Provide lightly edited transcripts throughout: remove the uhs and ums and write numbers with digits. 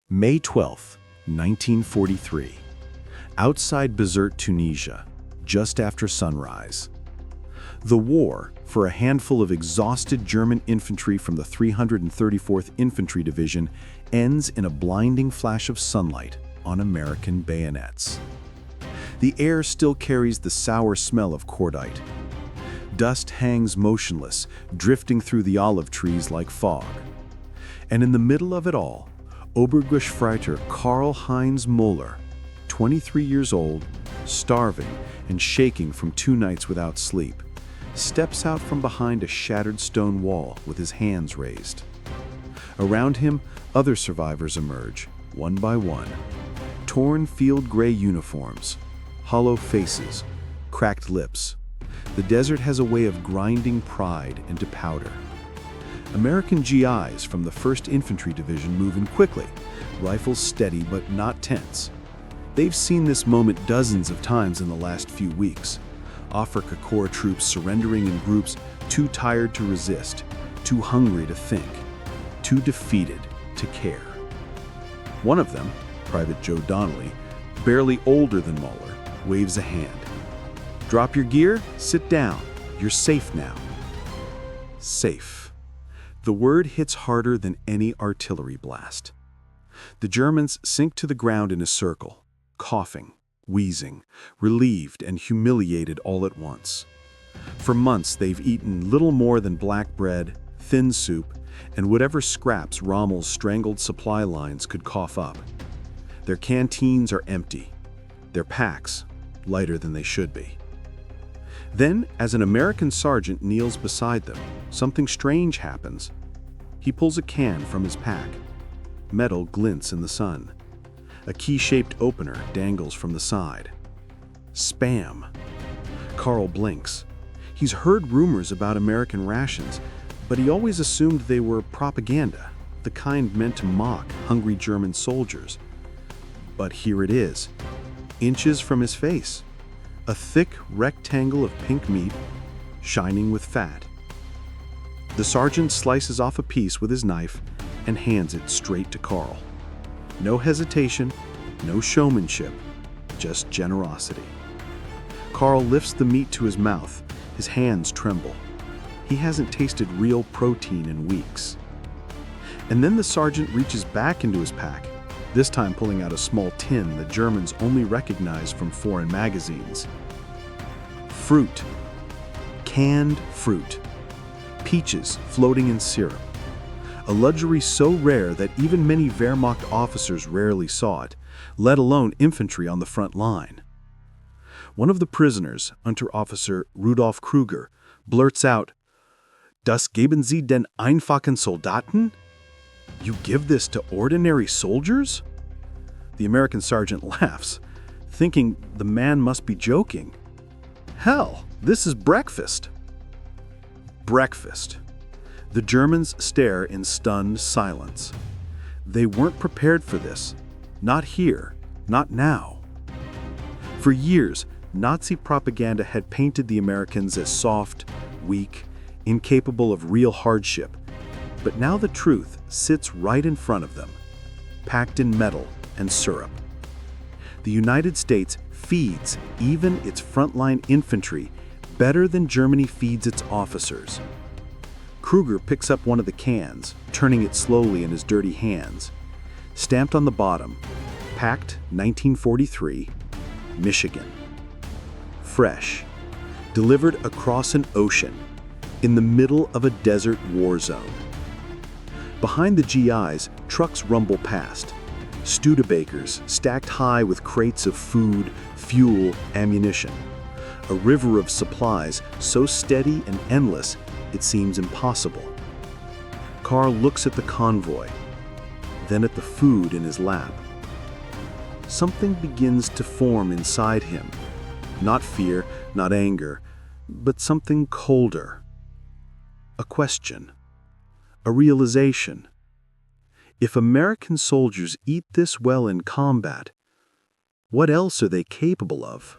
May 12, 1943. Outside Bizerte, Tunisia, just after sunrise. The war, for a handful of exhausted German infantry from the 334th Infantry Division, ends in a blinding flash of sunlight on American bayonets. The air still carries the sour smell of cordite. Dust hangs motionless, drifting through the olive trees like fog. And in the middle of it all, Obergeschreiter Karl-Heinz Müller, 23 years old, starving and shaking from 2 nights without sleep, steps out from behind a shattered stone wall with his hands raised. Around him, other survivors emerge, one by one. Torn field gray uniforms, hollow faces, cracked lips. The desert has a way of grinding pride into powder. American GIs from the 1st Infantry Division move in quickly, rifles steady but not tense. They've seen this moment dozens of times in the last few weeks. Afrika Korps troops surrendering in groups too tired to resist, too hungry to think, too defeated to care. One of them, Private Joe Donnelly, barely older than Muller, waves a hand. "Drop your gear, sit down. You're safe now." Safe. The word hits harder than any artillery blast. The Germans sink to the ground in a circle, coughing, wheezing, relieved and humiliated all at once. For months they've eaten little more than black bread, thin soup, and whatever scraps Rommel's strangled supply lines could cough up. Their canteens are empty, their packs lighter than they should be. Then, as an American sergeant kneels beside them, something strange happens. He pulls a can from his pack. Metal glints in the sun. A key-shaped opener dangles from the side. Spam. Carl blinks. He's heard rumors about American rations, but he always assumed they were propaganda, the kind meant to mock hungry German soldiers. But here it is, inches from his face. A thick rectangle of pink meat, shining with fat. The sergeant slices off a piece with his knife and hands it straight to Carl. No hesitation, no showmanship, just generosity. Carl lifts the meat to his mouth, his hands tremble. He hasn't tasted real protein in weeks. And then the sergeant reaches back into his pack, this time pulling out a small tin the Germans only recognize from foreign magazines. Fruit. Canned fruit. Peaches floating in syrup. A luxury so rare that even many Wehrmacht officers rarely saw it, let alone infantry on the front line. One of the prisoners, Unterofficer Rudolf Kruger, blurts out, "Das geben Sie den einfachen Soldaten? You give this to ordinary soldiers?" The American sergeant laughs, thinking the man must be joking. "Hell, this is breakfast." Breakfast. The Germans stare in stunned silence. They weren't prepared for this. Not here, not now. For years, Nazi propaganda had painted the Americans as soft, weak, incapable of real hardship. But now the truth sits right in front of them, packed in metal and syrup. The United States feeds even its frontline infantry better than Germany feeds its officers. Kruger picks up one of the cans, turning it slowly in his dirty hands. Stamped on the bottom, packed 1943, Michigan. Fresh, delivered across an ocean, in the middle of a desert war zone. Behind the GIs, trucks rumble past. Studebakers stacked high with crates of food, fuel, ammunition. A river of supplies so steady and endless, it seems impossible. Carl looks at the convoy, then at the food in his lap. Something begins to form inside him. Not fear, not anger, but something colder. A question. A realization. If American soldiers eat this well in combat, what else are they capable of?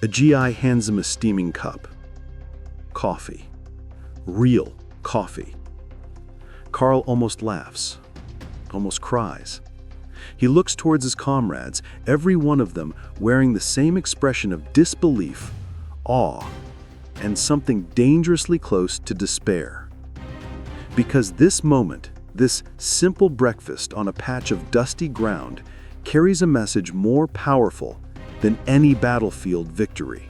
A GI hands him a steaming cup. Coffee. Real coffee. Carl almost laughs. almost cries. He looks towards his comrades, every one of them wearing the same expression of disbelief, awe, and something dangerously close to despair. Because this moment, this simple breakfast on a patch of dusty ground, carries a message more powerful than any battlefield victory.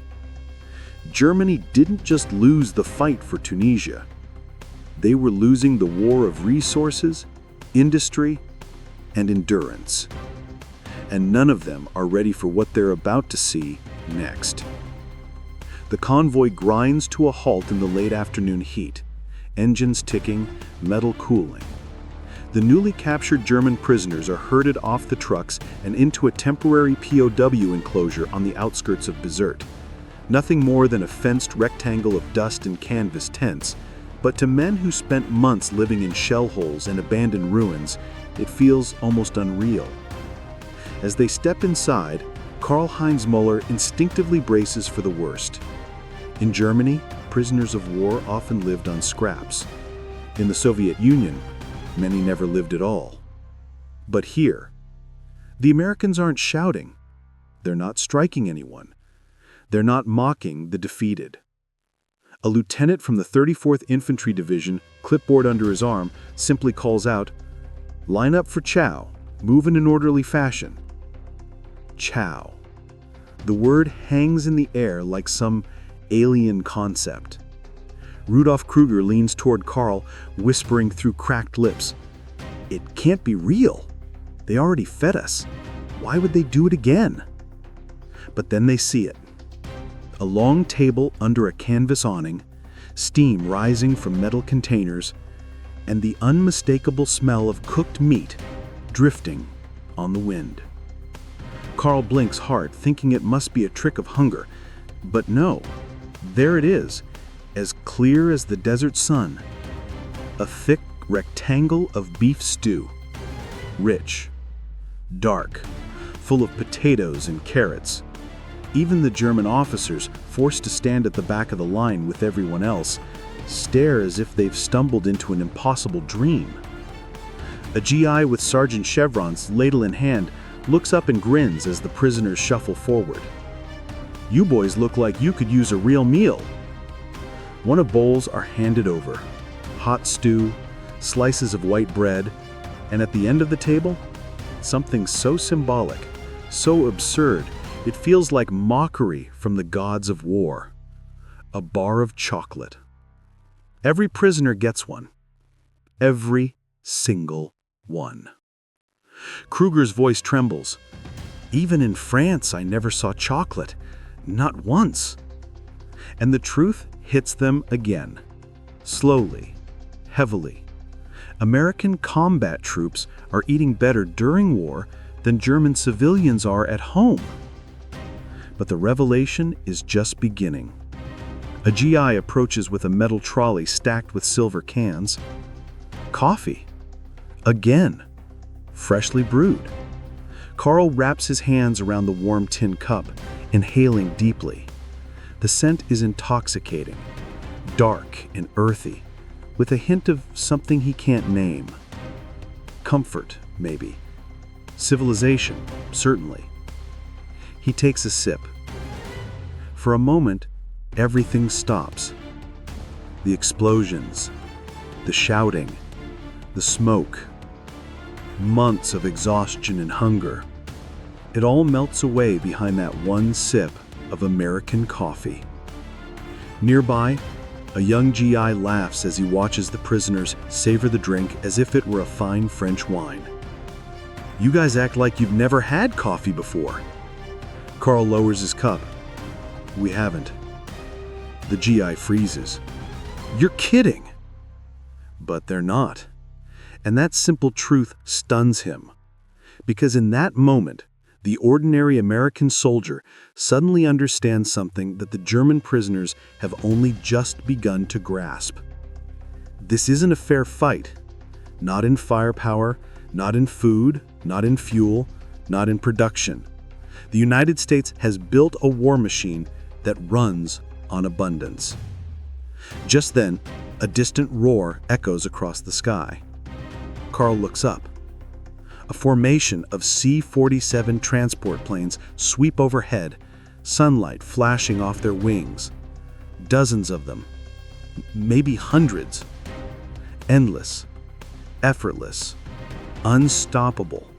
Germany didn't just lose the fight for Tunisia. They were losing the war of resources, industry, and endurance. And none of them are ready for what they're about to see next. The convoy grinds to a halt in the late afternoon heat, engines ticking, metal cooling. The newly captured German prisoners are herded off the trucks and into a temporary POW enclosure on the outskirts of Bizerte. Nothing more than a fenced rectangle of dust and canvas tents, but to men who spent months living in shell holes and abandoned ruins, it feels almost unreal. As they step inside, Karl-Heinz Müller instinctively braces for the worst. In Germany, prisoners of war often lived on scraps. In the Soviet Union, many never lived at all. But here, the Americans aren't shouting. They're not striking anyone. They're not mocking the defeated. A lieutenant from the 34th Infantry Division, clipboard under his arm, simply calls out, "Line up for chow. Move in an orderly fashion." Chow. The word hangs in the air like some alien concept. Rudolf Kruger leans toward Karl, whispering through cracked lips, "It can't be real. They already fed us. Why would they do it again?" But then they see it. A long table under a canvas awning, steam rising from metal containers, and the unmistakable smell of cooked meat drifting on the wind. Karl blinks hard, thinking it must be a trick of hunger. But no, there it is, as clear as the desert sun. A thick rectangle of beef stew. Rich, dark, full of potatoes and carrots. Even the German officers, forced to stand at the back of the line with everyone else, stare as if they've stumbled into an impossible dream. A GI with sergeant chevrons, ladle in hand, looks up and grins as the prisoners shuffle forward. "You boys look like you could use a real meal." One of bowls are handed over. Hot stew, slices of white bread, and at the end of the table, something so symbolic, so absurd, it feels like mockery from the gods of war. A bar of chocolate. Every prisoner gets one. Every single one. Kruger's voice trembles. "Even in France, I never saw chocolate. Not once." And the truth hits them again. Slowly, heavily. American combat troops are eating better during war than German civilians are at home. But the revelation is just beginning. A GI approaches with a metal trolley stacked with silver cans. Coffee. Again. Freshly brewed. Karl wraps his hands around the warm tin cup, inhaling deeply. The scent is intoxicating, dark and earthy, with a hint of something he can't name. Comfort, maybe. Civilization, certainly. He takes a sip. For a moment, everything stops. The explosions, the shouting, the smoke, months of exhaustion and hunger. It all melts away behind that one sip of American coffee. Nearby, a young GI laughs as he watches the prisoners savor the drink as if it were a fine French wine. "You guys act like you've never had coffee before." Karl lowers his cup. "We haven't." The GI freezes. "You're kidding!" But they're not. And that simple truth stuns him. Because in that moment, the ordinary American soldier suddenly understands something that the German prisoners have only just begun to grasp. This isn't a fair fight. Not in firepower, not in food, not in fuel, not in production. The United States has built a war machine that runs on abundance. Just then, a distant roar echoes across the sky. Karl looks up. A formation of C-47 transport planes sweep overhead, sunlight flashing off their wings. Dozens of them, maybe hundreds. Endless, effortless, unstoppable.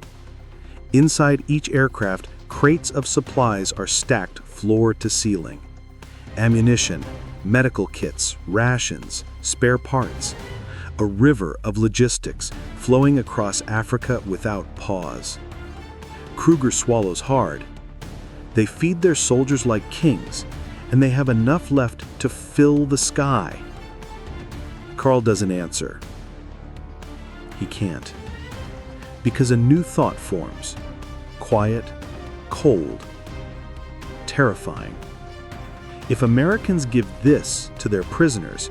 Inside each aircraft, crates of supplies are stacked floor to ceiling. Ammunition, medical kits, rations, spare parts. A river of logistics flowing across Africa without pause. Kruger swallows hard. They feed their soldiers like kings, and they have enough left to fill the sky. Carl doesn't answer. He can't. Because a new thought forms. Quiet, cold, terrifying. If Americans give this to their prisoners,